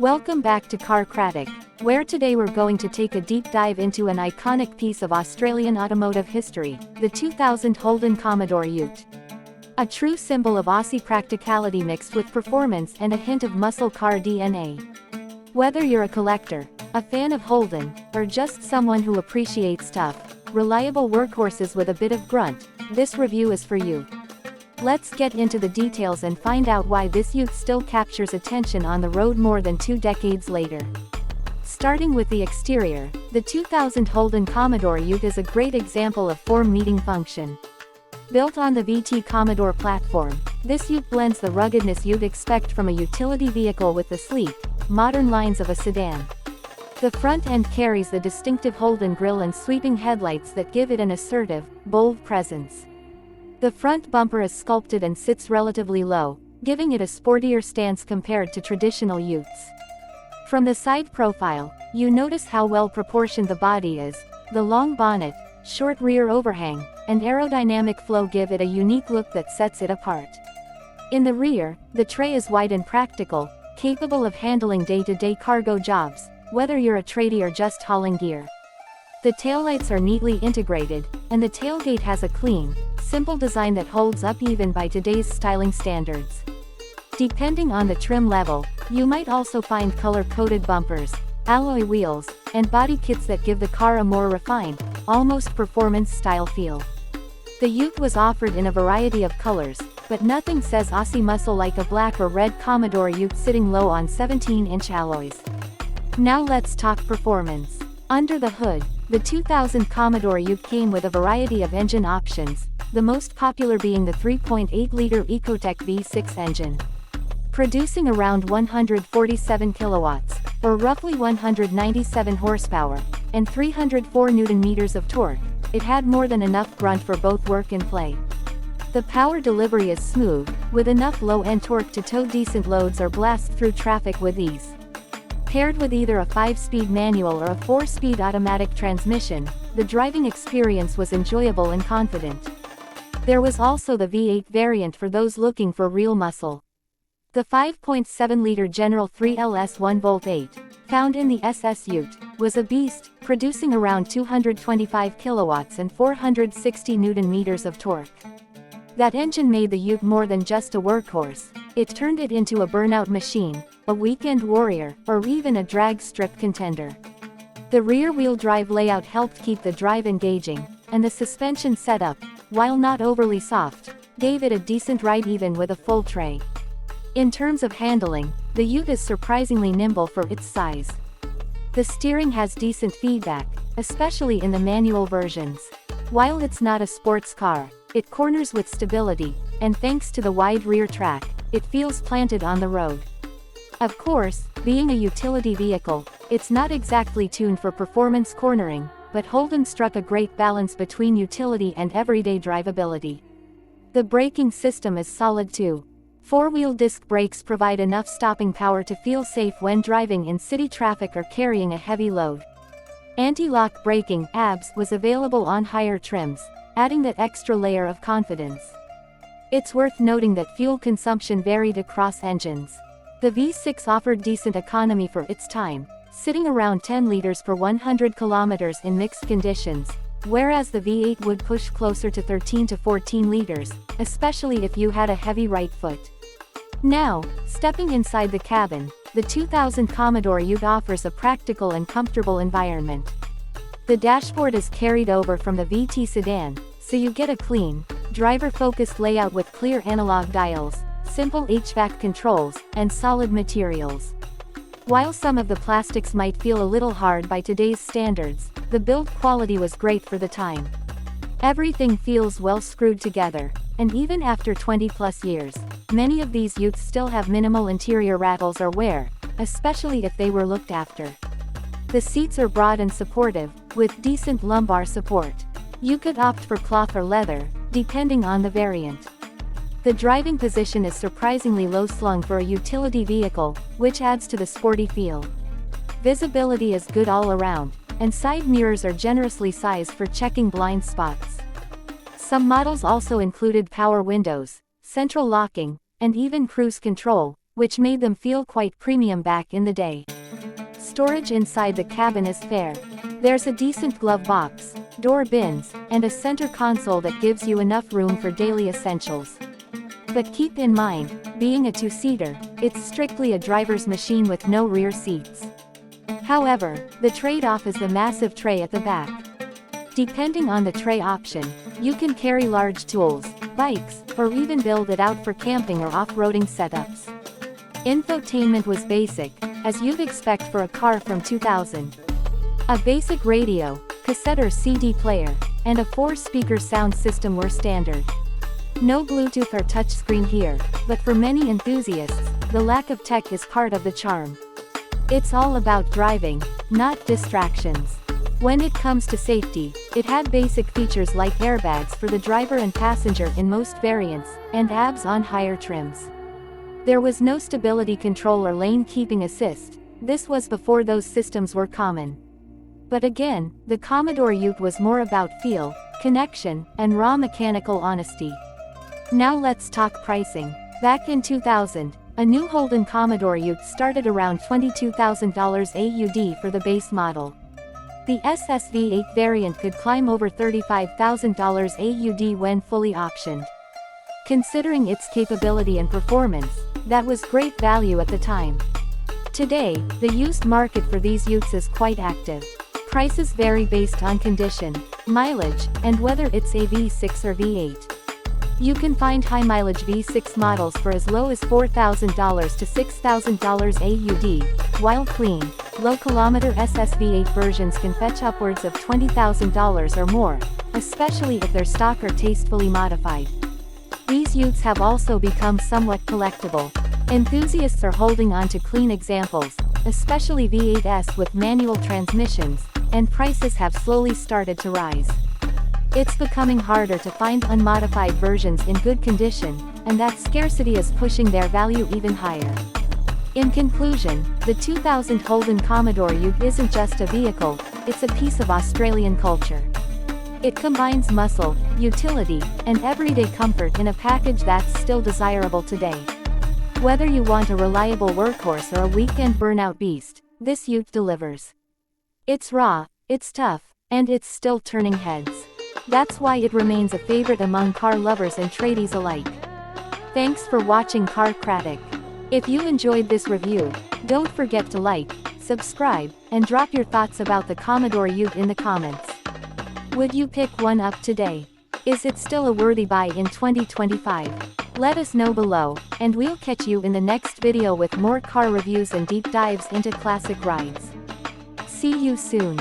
Welcome back to Cratic, where today we're going to take a deep dive into an iconic piece of Australian automotive history, the 2000 Holden Commodore Ute. A true symbol of Aussie practicality mixed with performance and a hint of muscle car DNA. Whether you're a collector, a fan of Holden, or just someone who appreciates tough, reliable workhorses with a bit of grunt, this review is for you. Let's get into the details and find out why this Ute still captures attention on the road more than 2 decades later. Starting with the exterior, the 2000 Holden Commodore Ute is a great example of form-meeting function. Built on the VT Commodore platform, this Ute blends the ruggedness you'd expect from a utility vehicle with the sleek, modern lines of a sedan. The front end carries the distinctive Holden grille and sweeping headlights that give it an assertive, bold presence. The front bumper is sculpted and sits relatively low, giving it a sportier stance compared to traditional Utes. From the side profile, you notice how well proportioned the body is. The long bonnet, short rear overhang, and aerodynamic flow give it a unique look that sets it apart. In the rear, the tray is wide and practical, capable of handling day-to-day cargo jobs, whether you're a tradie or just hauling gear. The taillights are neatly integrated, and the tailgate has a clean, simple design that holds up even by today's styling standards. Depending on the trim level, you might also find color-coded bumpers, alloy wheels, and body kits that give the car a more refined, almost performance-style feel. The Ute was offered in a variety of colors, but nothing says Aussie muscle like a black or red Commodore Ute sitting low on 17-inch alloys. Now let's talk performance. Under the hood, the 2000 Commodore Ute came with a variety of engine options, the most popular being the 3.8-liter Ecotec V6 engine. Producing around 147 kilowatts, or roughly 197 horsepower, and 304 Nm of torque, it had more than enough grunt for both work and play. The power delivery is smooth, with enough low-end torque to tow decent loads or blast through traffic with ease. Paired with either a 5-speed manual or a 4-speed automatic transmission, the driving experience was enjoyable and confident. There was also the V8 variant for those looking for real muscle. The 5.7-liter General 3LS 1V8, found in the SS Ute, was a beast, producing around 225 kilowatts and 460 Nm of torque. That engine made the Ute more than just a workhorse. It turned it into a burnout machine, a weekend warrior, or even a drag strip contender. The rear-wheel drive layout helped keep the drive engaging, and the suspension setup, while not overly soft, gave it a decent ride even with a full tray. In terms of handling, the Ute is surprisingly nimble for its size. The steering has decent feedback, especially in the manual versions. While it's not a sports car, it corners with stability, and thanks to the wide rear track, it feels planted on the road. Of course, being a utility vehicle, it's not exactly tuned for performance cornering, but Holden struck a great balance between utility and everyday drivability. The braking system is solid too. 4-wheel disc brakes provide enough stopping power to feel safe when driving in city traffic or carrying a heavy load. Anti-lock braking (ABS) was available on higher trims, adding that extra layer of confidence. It's worth noting that fuel consumption varied across engines. The V6 offered decent economy for its time, sitting around 10 liters per 100 kilometers in mixed conditions, whereas the V8 would push closer to 13 to 14 liters, especially if you had a heavy right foot. Now, stepping inside the cabin, the 2000 Commodore Ute offers a practical and comfortable environment. The dashboard is carried over from the VT sedan, so you get a clean, driver-focused layout with clear analog dials, simple HVAC controls, and solid materials. While some of the plastics might feel a little hard by today's standards, the build quality was great for the time. Everything feels well screwed together, and even after 20+ years, many of these Utes still have minimal interior rattles or wear, especially if they were looked after. The seats are broad and supportive, with decent lumbar support. You could opt for cloth or leather, depending on the variant. The driving position is surprisingly low-slung for a utility vehicle, which adds to the sporty feel. Visibility is good all around, and side mirrors are generously sized for checking blind spots. Some models also included power windows, central locking, and even cruise control, which made them feel quite premium back in the day. Storage inside the cabin is fair. There's a decent glove box, door bins, and a center console that gives you enough room for daily essentials. But keep in mind, being a two-seater, it's strictly a driver's machine with no rear seats. However, the trade-off is the massive tray at the back. Depending on the tray option, you can carry large tools, bikes, or even build it out for camping or off-roading setups. Infotainment was basic, as you'd expect for a car from 2000. A basic radio, cassette or CD player, and a 4-speaker sound system were standard. No Bluetooth or touchscreen here, but for many enthusiasts, the lack of tech is part of the charm. It's all about driving, not distractions. When it comes to safety, it had basic features like airbags for the driver and passenger in most variants, and ABS on higher trims. There was no stability control or lane keeping assist. This was before those systems were common. But again, the Commodore Ute was more about feel, connection, and raw mechanical honesty. Now let's talk pricing. Back in 2000, a new Holden Commodore Ute started around $22,000 AUD for the base model. The SSV8 variant could climb over $35,000 AUD when fully optioned. Considering its capability and performance, that was great value at the time. Today, the used market for these Utes is quite active. Prices vary based on condition, mileage, and whether it's a V6 or V8. You can find high-mileage V6 models for as low as $4,000 to $6,000 AUD, while clean, low-kilometer SSV8 versions can fetch upwards of $20,000 or more, especially if they're stock or tastefully modified. These Utes have also become somewhat collectible. Enthusiasts are holding on to clean examples, especially V8s with manual transmissions, and prices have slowly started to rise. It's becoming harder to find unmodified versions in good condition, and that scarcity is pushing their value even higher. In conclusion, the 2000 Holden Commodore Ute isn't just a vehicle, it's a piece of Australian culture. It combines muscle, utility, and everyday comfort in a package that's still desirable today. Whether you want a reliable workhorse or a weekend burnout beast, this Ute delivers. It's raw, it's tough, and it's still turning heads. That's why it remains a favorite among car lovers and tradies alike. Thanks for watching Cratic. If you enjoyed this review, don't forget to like, subscribe, and drop your thoughts about the Commodore Ute in the comments. Would you pick one up today? Is it still a worthy buy in 2025? Let us know below, and we'll catch you in the next video with more car reviews and deep dives into classic rides. See you soon.